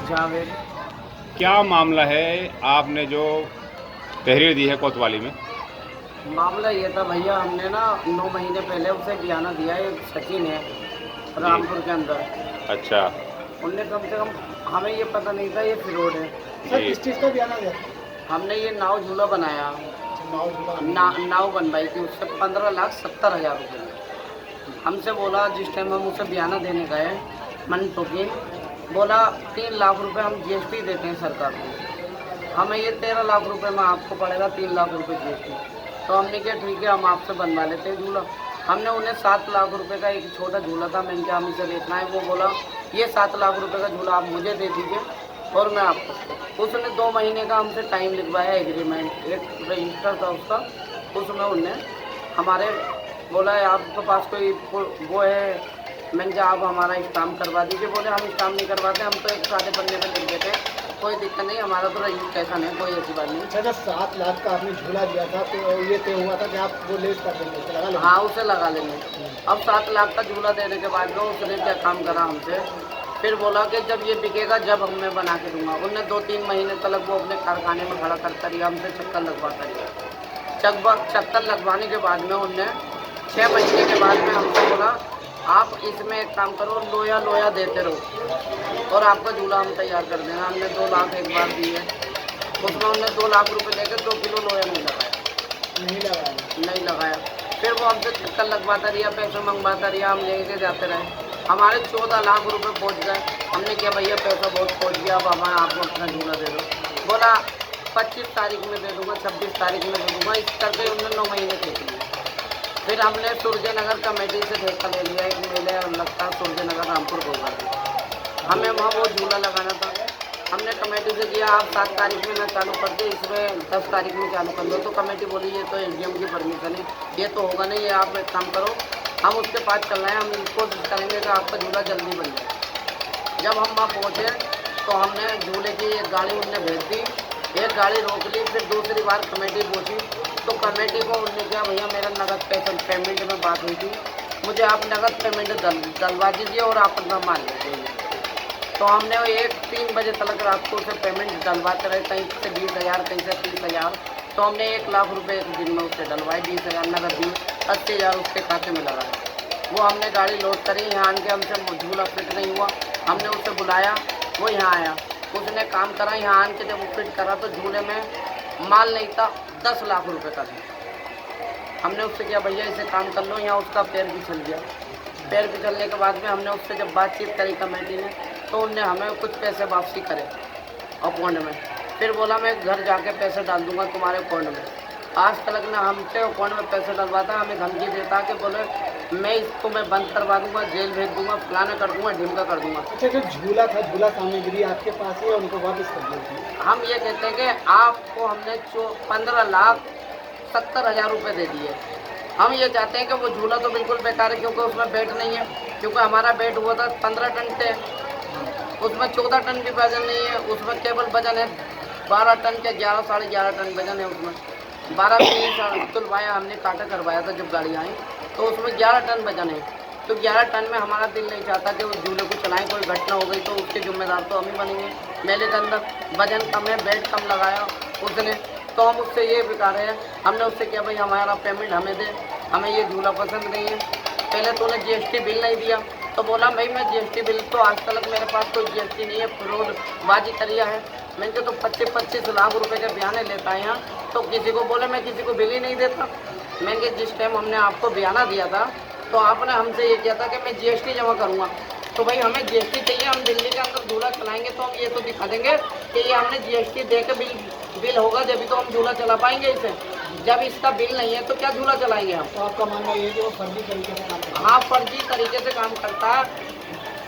जावेद। क्या मामला है, आपने जो तहरीर दी है कोतवाली में? मामला ये था भैया, हमने ना 9 महीने पहले उसे बयाना दिया है, एक सचिन है जी। रामपुर के अंदर। अच्छा। उनने कम से कम, हमें ये पता नहीं था ये फ्रॉड है। सर जी। किस चीज़ का बयाना दिया? हमने ये नाव झूला बनाया, नाव झूला। नाव बनवाई थी, उससे 15,70,000 रुपये में। हमसे बोला, जिस टाइम हम उसे बयाना देने गए मन टोकिन, बोला 3 लाख रुपए हम जीएसटी देते हैं सरकार को, हमें ये 13 लाख रुपए में आपको पड़ेगा 3 लाख रुपए जीएसटी। तो हमने कहा ठीक है, हम आपसे बनवा लेते हैं झूला। हमने उन्हें 7 लाख रुपए का एक छोटा झूला था, मैंने कहा हम इसे देखना है। वो बोला ये 7 लाख रुपए का झूला आप मुझे दे दीजिए और मैं आपको। उसने 2 महीने का हमसे टाइम लिखवाया, एग्रीमेंट, एक रजिस्टर था उसका, उसमें उनने हमारे बोला है आपके पास कोई वो है, मैंने कहा आप हमारा स्टाम्प करवा दीजिए। बोले हम स्टाम्प नहीं करवाते, हम तो एक सादे पन्ने पर लिख देते हैं, कोई दिक्कत नहीं, हमारा तो रजिस्ट्रेशन है, कोई ऐसी बात नहीं। अच्छा, जब 7 लाख का आपने झूला दिया था तो ये तय हुआ था कि आप वो लेस कर देंगे, उसे लगा लेंगे? हाँ, उसे लगा लेंगे। अब 7 लाख का झूला देने के बाद में उसने क्या काम करा हमसे, फिर बोला कि जब ये बिकेगा जब हम मैं बना के दूंगा। उनने 2-3 महीने तक वो अपने कारखाने में खड़ा करता रहा, हमसे चक्कर लगवाता रहा। चक्कर लगवाने के बाद में उनने 6 महीने के बाद में हमसे बोला आप इसमें एक काम करो, लोया देते रहो और आपका झूला हम तैयार कर देना। हमने 2 लाख एक बार दिए, उसमें उनने 2 लाख रुपए लेकर 2 किलो लोया नहीं लगाया। नहीं लगाया। फिर वो हमसे चक्कर लगवाता रहा, पैसे मंगवाता रहा, हम लेके जाते रहे। हमारे 14 लाख रुपए पहुंच गए। हमने कहा भैया पैसा बहुत पहुंच गया, अब हमें आपको अपना झूला दे दो। बोला 25 तारीख में दे दूंगा, 26 तारीख में दे दूंगा, इस करके उन्होंने 9 महीने खींच लिए। फिर हमने सूर्यनगर कमेटी से ठेका ले लिया, एक मेले लगता है सूर्यनगर रामपुर गोबर, हमें वहाँ वो झूला लगाना था। हमने कमेटी से किया आप 7 तारीख में ना चालू कर दे, इसमें 10 तारीख में चालू कर दो। तो कमेटी बोली ये तो एसडीएम की परमिशन है, ये तो होगा नहीं, ये आप एक काम करो, हम उसके पास चल रहे हैं, हम कोशिश करेंगे कि आपका झूला जल्दी बन जाए। जब हम वहाँ पहुँचे तो हमने झूले की एक गाड़ी उनने भेज दी, एक गाड़ी रोक ली। फिर दूसरी बार कमेटी पहुँची तो कमेटी को उन्होंने कहा भैया मेरा नगद पेमेंट में बात हुई थी, मुझे आप नगद पेमेंट डलवा दीजिए और आप अपना माल ले दीजिए। तो हमने 1-3 बजे तक रात को उसे पेमेंट डलवाते रहे, कहीं से 20,000 कहीं से 30,000। तो हमने 1 लाख रुपए एक दिन में उससे डलवाए, 20,000 नगद दी, 80,000 उसके खाते में लगाए। वो हमने गाड़ी लोड करी, यहाँ आन के हमसे झूला फिट नहीं हुआ, हमने उसे बुलाया, वो यहाँ आया, उसने काम करा। यहाँ आन के जब वो फिट करा तो झूले में माल नहीं था, 10 लाख रुपए का था। हमने उससे किया भैया इसे काम कर लो, यहाँ उसका पैर भी चल गया। पैर भी चलने के बाद में हमने उससे जब बातचीत करी कमेटी ने, तो उनने हमें कुछ पैसे वापसी करे अकाउंट में। फिर बोला मैं घर जाके पैसे डाल दूंगा तुम्हारे अकाउंट में। आज तक ना हमसे अकाउंट में पैसे डलवाता, हमें धमकी देता कि बोले मैं इसको मैं बंद करवा दूंगा, जेल भेज दूंगा, फलाना कर दूंगा, ढिमका कर दूंगा। अच्छा, जो झूला था, झूला सामग्री आपके पास है, उनको वापस कर दिया? हम ये कहते हैं कि आपको हमने 15,70,000 रुपये दे दिए। हम ये चाहते हैं कि वो झूला तो बिल्कुल बेकार है, क्योंकि उसमें बेट नहीं है, क्योंकि हमारा बेट हुआ था 15 टन से, उसमें 14 टन भी वजन नहीं है, उसमें केवल वजन है 12 टन के, 11 साढ़े 11 टन वजन है उसमें। 12 भी तुलवाया हमने, काटा करवाया था जब गाड़ी आई, तो उसमें 11 टन वजन है। तो 11 टन में हमारा दिल नहीं चाहता कि उस झूले को चलाएं, कोई घटना हो गई तो उसके जिम्मेदार तो हम ही बनेंगे। मेले के अंदर वजन कम है, बेट कम लगाया उसने, तो हम उससे ये बेकार है। हमने उससे किया भाई हमारा पेमेंट हमें दे, हमें ये झूला पसंद नहीं है। पहले तो उन्हें जीएसटी बिल नहीं दिया, तो बोला भाई मैं जीएसटी बिल तो आज तक मेरे पास कोई जीएसटी नहीं है, फ्रॉडबाजी करिया है। मैंने तो 25-25 लाख रुपए के बयाने लेता है यहाँ, तो किसी को बोले मैं किसी को बिल ही नहीं देता। मैंने जिस टाइम हमने आपको बयाना दिया था तो आपने हमसे ये किया था कि मैं जीएसटी जमा करूँगा, तो भाई हमें जीएसटी चाहिए, हम दिल्ली के अंदर झूला चलाएंगे तो हम ये तो दिखा देंगे कि ये हमने जीएसटी दे के बिल होगा, जब तो हम झूला चला पाएंगे इसे। जब इसका बिल नहीं है तो क्या झूला चलाएंगे हम? तो आपका मानना ये है कि वो फर्जी तरीके से काम करता है? हाँ, फर्जी तरीके से काम करता है।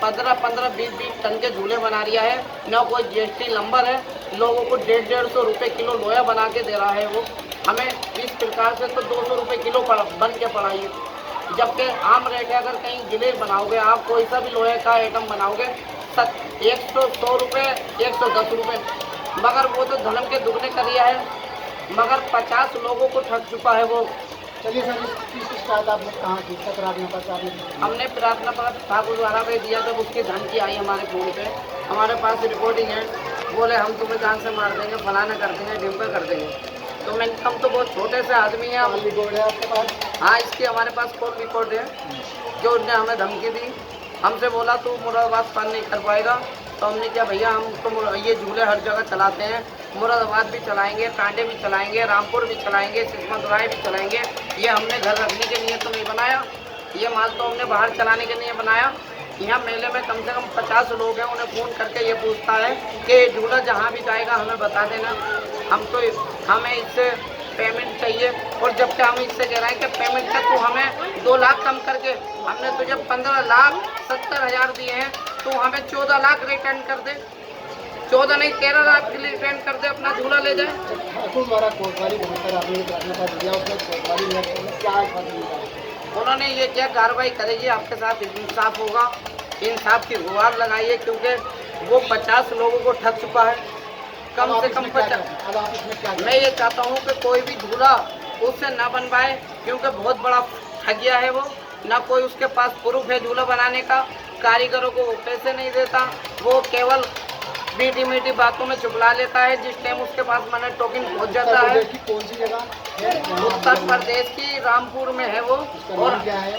15-15, 20-20 टन के झूले बना रिया है, न कोई जीएसटी नंबर है, लोगों को 150-150 रुपये किलो लोया बना के दे रहा है वो। हमें इस प्रकार से तो 200 रुपये किलो बन के पड़ाइए, जबकि आम रेट है। अगर कहीं गिले बनाओगे आप, कोई सा भी लोहे का आइटम बनाओगे 100 रुपये, 110 रुपये, मगर वो तो धर्म के दुगने कर रिया है। मगर 50 लोगों को ठग चुका है वो चलिए सर, किस शिकायत आपने कहाँ की, क्या प्रार्थना पत्र आपने दी? हमने प्रार्थना पत्र ठाकुर द्वारा पे दिया, जब उसकी धमकी आई हमारे फ़ोन पे, हमारे पास रिकॉर्डिंग है, बोले हम तुम्हें जान से मार देंगे, फलाना कर देंगे, ढिम्पा कर देंगे। तो मैं हम तो बहुत छोटे से आदमी हैं। कॉल रिकॉर्ड है आपके पास? हाँ, इसकी हमारे पास कॉल रिकॉर्ड है, जो उसने हमें धमकी दी। हमसे बोला तू मुरादाबाद पार नहीं कर पाएगा। तो हमने क्या भैया, हम तो ये झूले हर जगह चलाते हैं, मुरादाबाद भी चलाएंगे, कांडे भी चलाएंगे, रामपुर भी चलाएंगे, सिस्मतराय भी चलाएंगे। ये हमने घर रखने के लिए तो नहीं बनाया, ये माल तो हमने बाहर चलाने के लिए बनाया। यहाँ मेले में कम से कम 50 लोग हैं, उन्हें फ़ोन करके ये पूछता है कि झूला जहाँ भी जाएगा हमें बता देना, हमें इससे पेमेंट चाहिए। और जबकि हम इससे कह रहे हैं कि पेमेंट का तू हमें 2 लाख कम करके, हमने तुझे 15,70,000 दिए हैं, तू हमें 14 लाख रिटर्न कर दे, 14 नहीं 13 लाख रिटर्न कर दे, अपना झूला ले जाए। ठाकुर द्वारा कोतवाली पहुँचकर आपने जो प्रार्थना पत्र दिया, उसमें कोतवाली में क्या आश्वासन दिया? उन्होंने ये क्या कार्रवाई करेगी, आपके साथ इंसाफ होगा, इंसाफ की गुहार लगाइए, क्योंकि वो 50 लोगों को ठग चुका है, कम से कम 50। अब आप इसमें क्या मैं ये चाहता हूँ कि कोई भी झूला उससे ना बनवाए, क्योंकि बहुत बड़ा ठगिया है वो। ना कोई उसके पास प्रूफ है झूला बनाने का, कारीगरों को वो पैसे नहीं देता, वो केवल मीठी मीठी बातों में चुगला लेता है। जिस टाइम उसके पास मनी टोकन पहुँच जाता है, कौन सी जगह है? उत्तर प्रदेश की रामपुर में है वो, और क्या है?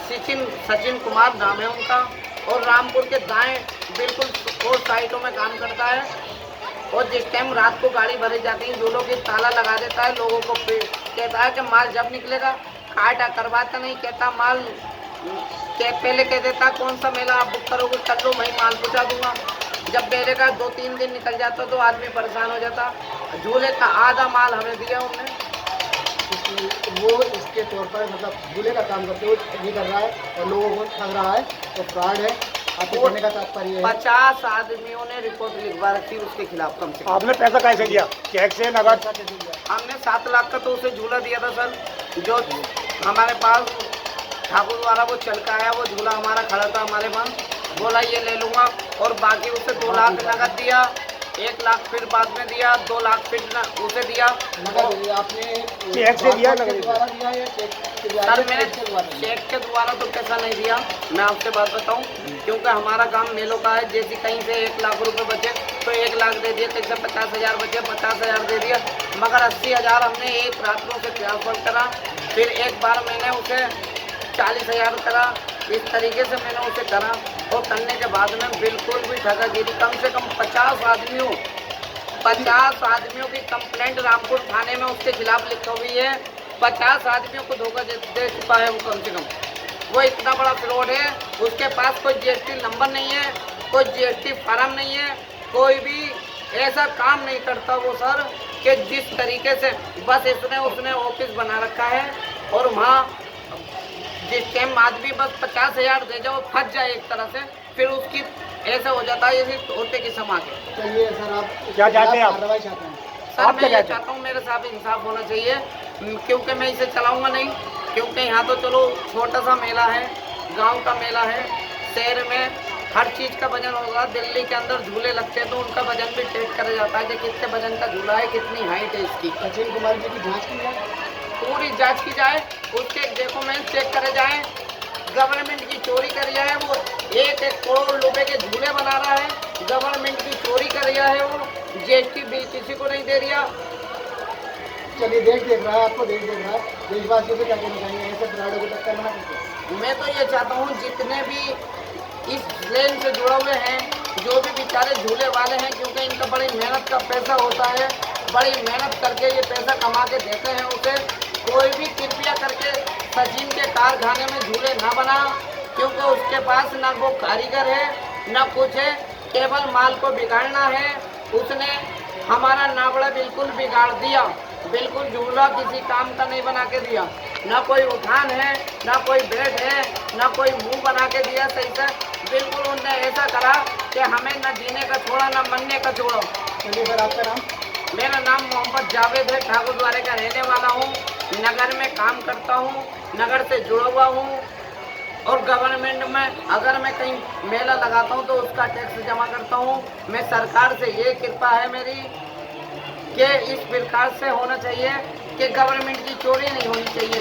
सचिन कुमार नाम है उनका, और रामपुर के दाएं बिल्कुल और साइडों में काम करता है। और जिस टाइम रात को गाड़ी भरी जाती है, झूलों की ताला लगा देता है, लोगों को कहता है कि माल जब निकलेगा, काटा करवाता नहीं, कहता माल पहले कह देता कौन सा मेला आप बुक करोगे, कर लो, मैं माल पहुँचा दूंगा। जब मेले का 2-3 दिन निकल जाता तो आदमी परेशान हो जाता। झूले का आधा माल हमें दिया उन्होंने। वो इसके तौर पर मतलब झूले का काम करते हुए ठगी कर रहा है और लोगों को ठग रहा है, तो फ्रॉड है। आपके कहने का तात्पर्य है 50 आदमियों ने रिपोर्ट लिखवा रखी उसके खिलाफ। कम से कम आपने पैसा कैसे दिया, चेक से, नगद? हमने 7 लाख का तो उसे झूला दिया था सर, जो हमारे पास ठाकुर द्वारा वो चल के आया, वो झूला हमारा खड़ा था हमारे पास, बोला ये ले लूँगा, और बाकी उसे 2 लाख नगद दिया, 1 लाख फिर बाद में दिया, 2 लाख फिर उसे दिया। नगद आपने चेक से दिया, नगद द्वारा दिया या चेक के सर मैंने द्वारा? चेक के द्वारा तो पैसा नहीं दिया, मैं आपसे बात बताऊं, क्योंकि हमारा काम मेलों का है। जैसे कहीं से 1 लाख रुपए बचे तो 1 लाख दे दिया, कहीं से 50,000 बचे 50,000 दे दिया, मगर 80,000 हमने एक रात में उसे ट्रांसफर करा, फिर एक बार मैंने उसे 40,000 करा। इस तरीके से मैंने उसे करा, और करने के बाद में बिल्कुल भी ठगागिरी, कम से कम 50 आदमियों की कंप्लेंट रामपुर थाने में उसके खिलाफ लिखी हुई है। 50 आदमियों को धोखा दे चुका है वो, कम से कम। वो इतना बड़ा फ्रॉड है, उसके पास कोई GST नंबर नहीं है, कोई GST फार्म नहीं है, कोई भी ऐसा काम नहीं करता वो सर, कि जिस तरीके से बस उसने ऑफिस बना रखा है, और वहाँ जिस टाइम आदमी बस 50,000 दे जाओ, फंस जाए एक तरह से, फिर उसकी ऐसा हो जाता है जैसे होते की समा के। चलिए सर, आप क्या चाहते हैं आप? कार्रवाई चाहते हैं? सर मैं ये चाहता हूँ मेरे साथ इंसाफ होना चाहिए, क्योंकि मैं इसे चलाऊंगा नहीं, क्योंकि यहाँ तो चलो छोटा सा मेला है, गांव का मेला है, शहर में हर चीज़ का वजन होगा। दिल्ली के अंदर झूले लगते हैं तो उनका वजन भी टेस्ट करा जाता है कि कितने वजन का झूला है, कितनी हाइट है इसकी। सचिन कुमार जी की जाँच की जाए, पूरी जांच की जाए, उसके डॉक्यूमेंट चेक करे जाए। गवर्नमेंट की चोरी करी है वो, 1-1 करोड़ रुपए के झूले बना रहा है, गवर्नमेंट की चोरी कर रहा है वो, GST बिल किसी को नहीं दे दिया। चलिए देख रहा है, आपको देख रहा है, देशवासियों को क्या कहना चाहिए ऐसे फ्रॉडों को टक्कर बना सकते? मैं तो ये चाहता हूँ जितने भी इस लेन से जुड़े हुए हैं, जो भी बेचारे झूले वाले हैं, क्योंकि इनका बड़ी मेहनत का पैसा होता है, बड़ी मेहनत करके ये पैसा कमा के देते हैं उसे, कोई भी कृपया करके सचिन के कारखाने में झूले ना बना, क्योंकि उसके पास ना वो कारीगर है ना कुछ है, केवल माल को बिगाड़ना है। उसने हमारा नावड़ा बिल्कुल बिगाड़ दिया, बिल्कुल झूला किसी काम का नहीं बना के दिया, ना कोई उठान है, ना कोई बेड है, ना कोई मुंह बना के दिया सही से। बिल्कुल उनने ऐसा करा कि हमें न जीने का छोड़ा न मरने का छोड़ो। चलिए सर, आपका नाम? मेरा नाम मोहम्मद जावेद है, ठाकुर द्वारे का रहने वाला हूँ, नगर में काम करता हूँ, नगर से जुड़ा हुआ हूँ, और गवर्नमेंट में अगर मैं कहीं मेला लगाता हूँ तो उसका टैक्स जमा करता हूँ। मैं सरकार से ये कृपा है मेरी कि इस प्रकार से होना चाहिए कि गवर्नमेंट की चोरी नहीं होनी चाहिए।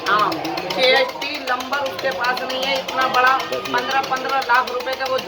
हाँ, GST नंबर उसके पास नहीं है, इतना बड़ा 15-15 लाख रुपए का वो